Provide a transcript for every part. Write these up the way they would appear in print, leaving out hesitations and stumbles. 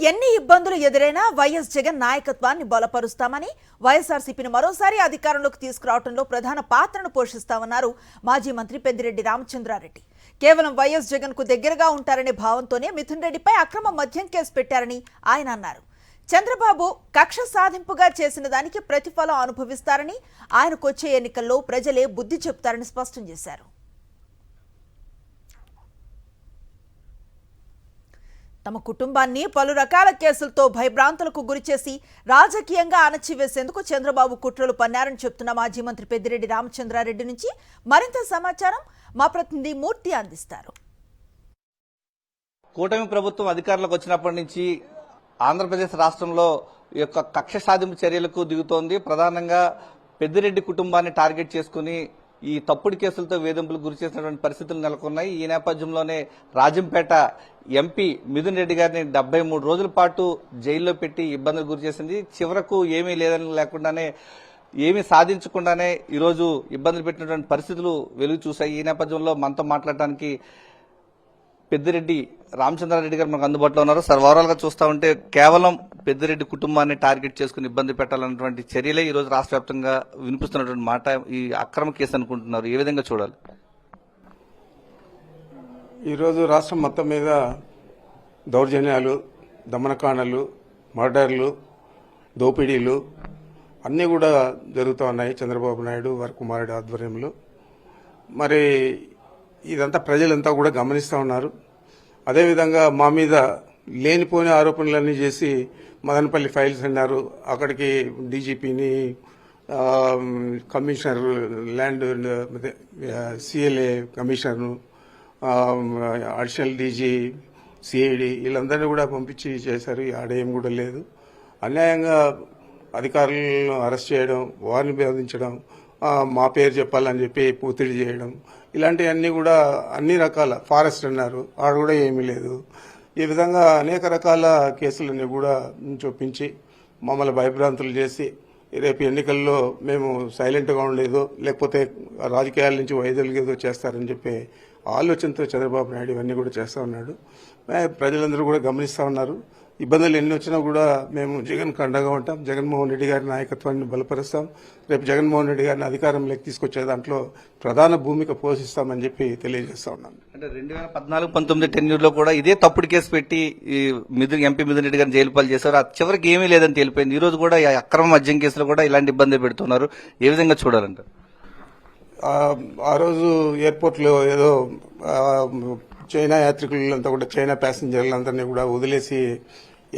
ఎన్ని ఇబ్బందులు ఎదురైనా వైఎస్ జగన్ నాయకత్వాన్ని బలపరుస్తామని వైఎస్ఆర్సీపీని మరోసారి అధికారంలోకి తీసుకురావడంలో ప్రధాన పాత్రను పోషిస్తామన్నారు మాజీ మంత్రి పెద్దిరెడ్డి రామచంద్రారెడ్డి. కేవలం వైఎస్ జగన్ కు దగ్గరగా ఉంటారనే భావంతోనే మిథున్ రెడ్డిపై అక్రమ మద్యం కేసు పెట్టారని ఆయన అన్నారు. చంద్రబాబు కక్ష సాధింపుగా చేసిన దానికి ప్రతిఫలం అనుభవిస్తారని, ఆయనకొచ్చే ఎన్నికల్లో ప్రజలే బుద్ధి చెప్తారని స్పష్టం చేశారు. తమ కుటుంబాన్ని పలు రకాల కేసులతో భయభ్రాంతులకు గురిచేసి రాజకీయంగా అణచివేసేందుకు చంద్రబాబు కుట్రలు పన్నారని చెప్తున్న మాజీ మంత్రి పెద్దిరెడ్డి రామచంద్రారెడ్డి నుంచి మరింత సమాచారం మా ప్రతినిధి మూర్తి అందిస్తారు. కూటమి ప్రభుత్వం అధికారంలోకి వచ్చినప్పటి నుంచి ఆంధ్రప్రదేశ్ రాష్ట్రంలో ఈ యొక్క కక్ష సాధింపు చర్యలకు దిగుతోంది. ప్రధానంగా పెద్దిరెడ్డి కుటుంబాన్ని టార్గెట్ చేసుకుని ఈ తప్పుడు కేసులతో వేధింపులకు గురి చేసినటువంటి పరిస్థితులు నెలకొన్నాయి. ఈ నేపథ్యంలోనే రాజంపేట ఎంపీ మిథున్ రెడ్డి గారిని 73 రోజుల పాటు జైల్లో పెట్టి ఇబ్బందులకు గురి చేసింది. చివరకు ఏమీ లేకుండానే ఏమీ సాధించకుండానే ఈరోజు ఇబ్బందులు పెట్టినటువంటి పరిస్థితులు వెలుగు చూశాయి. ఈ నేపథ్యంలో మనతో మాట్లాడటానికి పెద్దిరెడ్డి రామచంద్రారెడ్డి గారు మనకు అందుబాటులో ఉన్నారు. సార్, ఓవరాల్ గా చూస్తా ఉంటే కేవలం పెద్దిరెడ్డి కుటుంబాన్ని టార్గెట్ చేసుకుని ఇబ్బంది పెట్టాలన్నటువంటి చర్యలే ఈ రోజు రాష్ట్ర వ్యాప్తంగా వినిపిస్తున్నటువంటి మాట. ఈ అక్రమ కేసు అనుకుంటున్నారు, ఏ విధంగా చూడాలి? ఈరోజు రాష్ట్రం మొత్తం మీద దౌర్జన్యాలు, దమనకాండలు, మర్డర్లు, దోపిడీలు అన్నీ కూడా జరుగుతూ ఉన్నాయి చంద్రబాబు నాయుడు వారి కుమారుడి ఆధ్వర్యంలో. మరి ఇదంతా ప్రజలంతా కూడా గమనిస్తూ ఉన్నారు. అదేవిధంగా మా మీద లేనిపోని ఆరోపణలన్నీ చేసి మదనపల్లి ఫైల్స్ అన్నారు. అక్కడికి డీజీపీని, కమిషనర్, ల్యాండ్ సిఎల్ఏ కమిషనర్ను, అడిషనల్ డీజీ, సిఐడి వీళ్ళందరినీ కూడా పంపించి చేశారు. ఆడేం కూడా లేదు. అన్యాయంగా అధికారులను అరెస్ట్ చేయడం, వారిని బాధించడం, మా పేరు చెప్పాలని చెప్పి ఒత్తిడి చేయడం, ఇలాంటివన్నీ కూడా అన్ని రకాల ఫారెస్ట్ అన్నారు, ఆడ కూడా ఏమీ లేదు. ఈ విధంగా అనేక రకాల కేసులన్నీ కూడా చూపించి మమ్మల్ని భయభ్రాంతులు చేసి రేపు ఎన్నికల్లో మేము సైలెంట్గా ఉండేదో లేకపోతే రాజకీయాల నుంచి వైదొలిగేదో చేస్తారని చెప్పి ఆలోచనతో చంద్రబాబు నాయుడు ఇవన్నీ కూడా చేస్తూ ఉన్నాడు. ప్రజలందరూ కూడా గమనిస్తూ ఉన్నారు. ఇబ్బందులు ఎన్ని వచ్చినా కూడా మేము జగన్ అండగా ఉంటాం. జగన్మోహన్ రెడ్డి గారి నాయకత్వాన్ని బలపరుస్తాం. రేపు జగన్మోహన్ రెడ్డి గారిని అధికారంలోకి తీసుకొచ్చే దాంట్లో ప్రధాన భూమిక పోషిస్తామని చెప్పి తెలియజేస్తా ఉన్నాను. అంటే 2014-19 టెన్యూర్లో కూడా ఇదే తప్పుడు కేసు పెట్టి ఎంపీ మిథున్ రెడ్డి గారిని జైలు పాలు చేశారు. చివరికి ఏమీ లేదని తెలిపోయింది. ఈ రోజు కూడా ఈ అక్రమ మద్యం కేసులో కూడా ఇలాంటి ఇబ్బంది పెడుతున్నారు, ఏ విధంగా చూడాలంటారు? ఆ రోజు ఎయిర్పోర్ట్ లో ఏదో చైనా యాత్రికులంతా కూడా చైనా ప్యాసింజర్లందరినీ కూడా వదిలేసి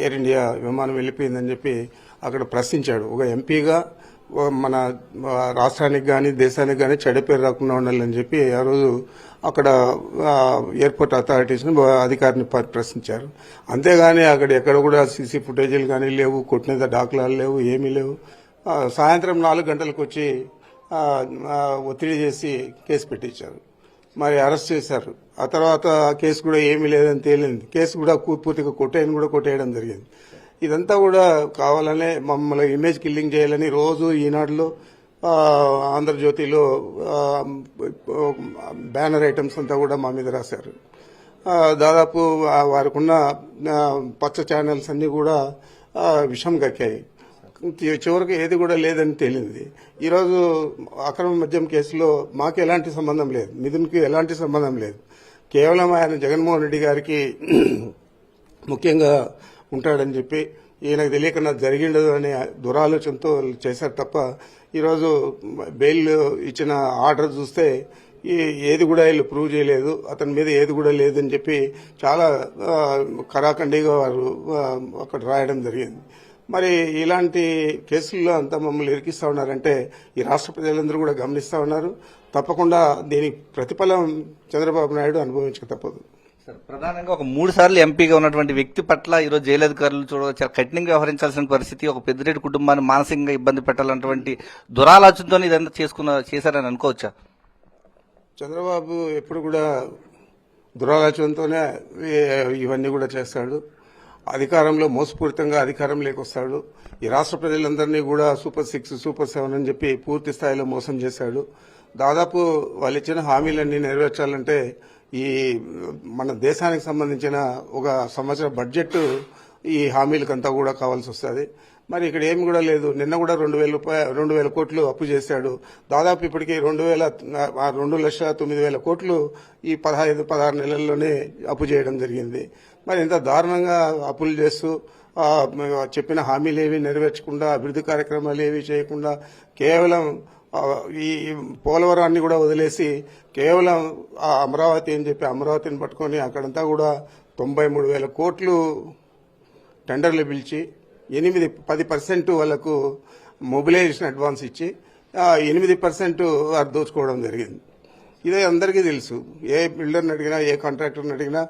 ఎయిర్ ఇండియా విమానం వెళ్ళిపోయిందని చెప్పి అక్కడ ప్రశ్నించాడు. ఒక ఎంపీగా మన రాష్ట్రానికి కానీ దేశానికి కానీ చెడ్డ పేరు రాకుండా ఉండాలని చెప్పి ఆ రోజు అక్కడ ఎయిర్పోర్ట్ అథారిటీస్ని అధికారిని ప్రశ్నించారు. అంతేగాని అక్కడ ఎక్కడ కూడా సీసీ ఫుటేజీలు కానీ లేవు, కొట్టిన దాఖలాలు లేవు, ఏమీ లేవు. సాయంత్రం 4 గంటలకు వచ్చి ఒత్తిడి చేసి కేసు పెట్టించారు. మరి అరెస్ట్ చేశారు. ఆ తర్వాత కేసు కూడా ఏమీ లేదని తేలింది. కేసు కూడా పూర్తిగా కొట్టేయడం జరిగింది. ఇదంతా కూడా కావాలనే మమ్మల్ని ఇమేజ్ కిల్లింగ్ చేయాలని రోజు ఈనాడులో, ఆంధ్రజ్యోతిలో బ్యానర్ ఐటమ్స్ అంతా కూడా మా మీద రాశారు. దాదాపు వారికి ఉన్న పచ్చ ఛానల్స్ అన్ని కూడా విషం కక్కాయి. చివరికి ఏది కూడా లేదని తేలింది. ఈరోజు అక్రమ మద్యం కేసులో మాకు ఎలాంటి సంబంధం లేదు, మిథున్కి ఎలాంటి సంబంధం లేదు. కేవలం ఆయన జగన్మోహన్ రెడ్డి గారికి ముఖ్యంగా ఉంటాడని చెప్పి ఈయనకు తెలియకుండా జరిగిండదు అనే దురాలోచనతో చేశారు తప్ప ఈరోజు బెయిల్ ఇచ్చిన ఆర్డర్ చూస్తే ఏది కూడా వీళ్ళు ప్రూవ్ చేయలేదు, అతని మీద ఏది కూడా లేదని చెప్పి చాలా కరాఖండిగా వారు అక్కడ రాయడం జరిగింది. మరి ఇలాంటి కేసుల్లో అంతా మమ్మల్ని ఇరికిస్తా ఉన్నారంటే ఈ రాష్ట్ర ప్రజలందరూ కూడా గమనిస్తా ఉన్నారు. తప్పకుండా దీనికి ప్రతిఫలం చంద్రబాబు నాయుడు అనుభవించక తప్పదు. ప్రధానంగా ఒక 3 సార్లు ఎంపీగా ఉన్నటువంటి వ్యక్తి పట్ల ఈరోజు జైలు అధికారులు చాలా కఠినంగా వ్యవహరించాల్సిన పరిస్థితి, ఒక పెద్దిరెడ్డి కుటుంబాన్ని మానసికంగా ఇబ్బంది పెట్టాలన్నటువంటి దురాలోచనతో ఇదంతా చేశారని అనుకోవచ్చా? చంద్రబాబు ఎప్పుడు కూడా దురాలోచనతోనే ఇవన్నీ కూడా చేస్తాడు. అధికారంలో మోసపూరితంగా అధికారంలోకి వస్తాడు. ఈ రాష్ట్ర ప్రజలందరినీ కూడా సూపర్ 6, సూపర్ 7 అని చెప్పి పూర్తి స్థాయిలో మోసం చేశాడు. దాదాపు వాళ్ళు ఇచ్చిన హామీలన్నీ నెరవేర్చాలంటే ఈ మన దేశానికి సంబంధించిన ఒక సంవత్సర బడ్జెట్ ఈ హామీలకంతా కూడా కావాల్సి వస్తుంది. మరి ఇక్కడ ఏమి కూడా లేదు. నిన్న కూడా 2,000 కోట్లు అప్పు చేశాడు. దాదాపు ఇప్పటికి 2,09,000 కోట్లు ఈ 15-16 నెలల్లోనే అప్పు చేయడం జరిగింది. మరి ఇంత దారుణంగా అప్పులు చేస్తూ చెప్పిన హామీలు ఏవి నెరవేర్చకుండా, అభివృద్ధి కార్యక్రమాలు ఏవి చేయకుండా, కేవలం ఈ పోలవరాన్ని కూడా వదిలేసి కేవలం అమరావతి అని చెప్పి అమరావతిని పట్టుకొని అక్కడంతా కూడా 93,000 కోట్లు టెండర్లు పిలిచి 8-10% వాళ్ళకు మొబిలైజేషన్ అడ్వాన్స్ ఇచ్చి 8% దోచుకోవడం జరిగింది. ఇదే అందరికీ తెలుసు. ఏ బిల్డర్ని అడిగినా, ఏ కాంట్రాక్టర్ని అడిగినా,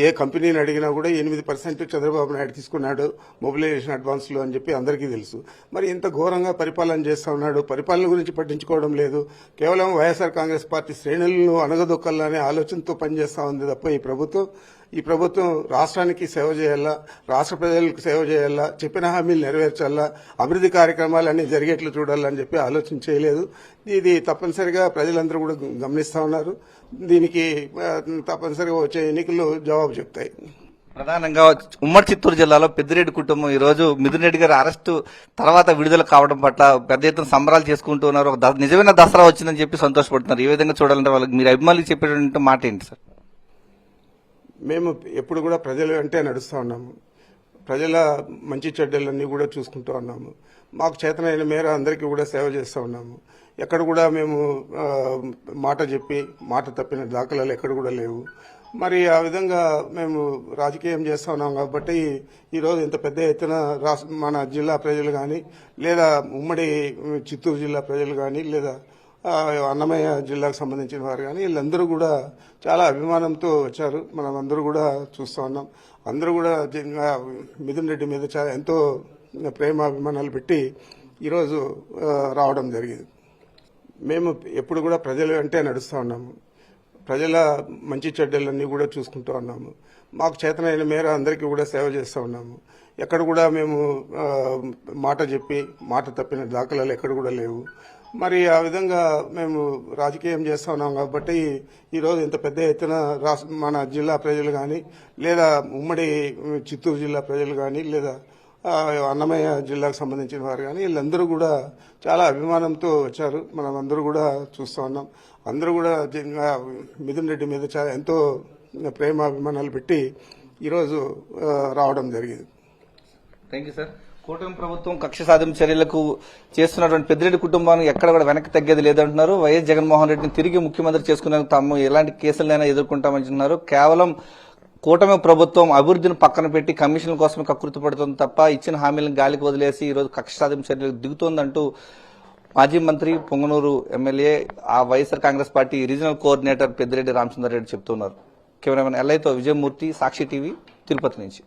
ఏ కంపెనీని అడిగినా కూడా 8% చంద్రబాబు నాయుడు తీసుకున్నాడు మొబిలైజేషన్ అడ్వాన్స్లు అని చెప్పి అందరికీ తెలుసు. మరి ఇంత ఘోరంగా పరిపాలన చేస్తా ఉన్నాడు. పరిపాలన గురించి పట్టించుకోవడం లేదు. కేవలం వైఎస్ఆర్ కాంగ్రెస్ పార్టీ శ్రేణులను అణగదొక్కాలనే ఆలోచనతో పనిచేస్తా ఉంది తప్ప ఈ ప్రభుత్వం రాష్ట్రానికి సేవ చేయాలా, రాష్ట్ర ప్రజలకు సేవ చేయాలా, చెప్పిన హామీలు నెరవేర్చాలా, అభివృద్ధి కార్యక్రమాలన్నీ జరిగేట్లు చూడాలని చెప్పి ఆలోచన చేయలేదు. ఇది తప్పనిసరిగా ప్రజలందరూ కూడా గమనిస్తా ఉన్నారు. దీనికి తప్పనిసరిగా వచ్చే ఎన్నికలు జవాబు చెప్తాయి. ప్రధానంగా ఉమ్మడి చిత్తూరు జిల్లాలో పెద్దిరెడ్డి కుటుంబం ఈ రోజు మిథున్ రెడ్డి గారి అరెస్టు తర్వాత విడుదల కావడం పట్ల పెద్ద ఎత్తున సంబరాలు చేసుకుంటూ ఉన్నారు. నిజమైన దసరా వచ్చిందని చెప్పి సంతోషపడుతున్నారు. ఏ విధంగా చూడాలంటే వాళ్ళకి మీరు అభిమానులు చెప్పేటువంటి మాట ఏంటి సార్? మేము ఎప్పుడు కూడా ప్రజలు అంటే నడుస్తూ ఉన్నాము. ప్రజల మంచి చెడ్డలన్నీ కూడా చూసుకుంటూ ఉన్నాము. మాకు చేతనైన మేర అందరికీ కూడా సేవ చేస్తూ ఉన్నాము. ఎక్కడ కూడా మేము మాట చెప్పి మాట తప్పిన దాఖలాలు ఎక్కడ కూడా లేవు. మరి ఆ విధంగా మేము రాజకీయం చేస్తూ ఉన్నాం కాబట్టి ఈరోజు ఇంత పెద్ద ఎత్తున మన జిల్లా ప్రజలు కానీ, లేదా ఉమ్మడి చిత్తూరు జిల్లా ప్రజలు కానీ, లేదా అన్నమయ్య జిల్లాకు సంబంధించిన వారు కానీ వీళ్ళందరూ కూడా చాలా అభిమానంతో వచ్చారు. మనం అందరూ కూడా చూస్తూ ఉన్నాం. అందరూ కూడా మిథున్ రెడ్డి మీద ఎంతో ప్రేమ అభిమానాలు పెట్టి ఈరోజు రావడం జరిగింది. మేము ఎప్పుడు కూడా ప్రజలు అంటే నడుస్తూ ఉన్నాము. ప్రజల మంచి చెడ్డలన్నీ కూడా చూసుకుంటూ ఉన్నాము. మాకు చేతనైన మేర అందరికీ కూడా సేవ చేస్తూ ఉన్నాము. ఎక్కడ కూడా మేము మాట చెప్పి మాట తప్పిన దాఖలాలు ఎక్కడ కూడా లేవు. మరి ఆ విధంగా మేము రాజకీయం చేస్తూ ఉన్నాం కాబట్టి ఈరోజు ఇంత పెద్ద ఎత్తున మన జిల్లా ప్రజలు కానీ, లేదా ఉమ్మడి చిత్తూరు జిల్లా ప్రజలు కానీ, లేదా అన్నమయ్య జిల్లాకు సంబంధించిన వారు కానీ వీళ్ళందరూ కూడా చాలా అభిమానంతో వచ్చారు. మనం అందరూ కూడా చూస్తూ ఉన్నాం. అందరూ కూడా మిథున్ రెడ్డి మీద ఎంతో ప్రేమ అభిమానాలు పెట్టి ఈరోజు రావడం జరిగింది. Thank you sir. కూటమి ప్రభుత్వం కక్ష సాధింపు చర్యలకు చేస్తున్నటువంటి పెద్దిరెడ్డి కుటుంబానికి ఎక్కడ కూడా వెనక్కి తగ్గేది లేదంటున్నారు. వైఎస్ జగన్మోహన్ రెడ్డిని తిరిగి ముఖ్యమంత్రి చేసుకునేందుకు తాము ఎలాంటి కేసులైనా ఎదుర్కొంటామంటున్నారు. కేవలం కూటమి ప్రభుత్వం అభివృద్ధిని పక్కన పెట్టి కమిషన్ల కోసమే కకృతి పడుతుంది తప్ప ఇచ్చిన హామీలను గాలికి వదిలేసి ఈరోజు కక్ష సాధింపు చర్యలకు దిగుతోందంటూ మాజీ మంత్రి పొంగనూరు ఎమ్మెల్యే ఆ YSR Congress party regional coordinator Peddireddy Ramachandra Reddy చెబుతున్నారు. కెమెరామెన్ ఎల్ఐతో విజయమూర్తి, సాక్షి టీవీ, తిరుపతి నుంచి.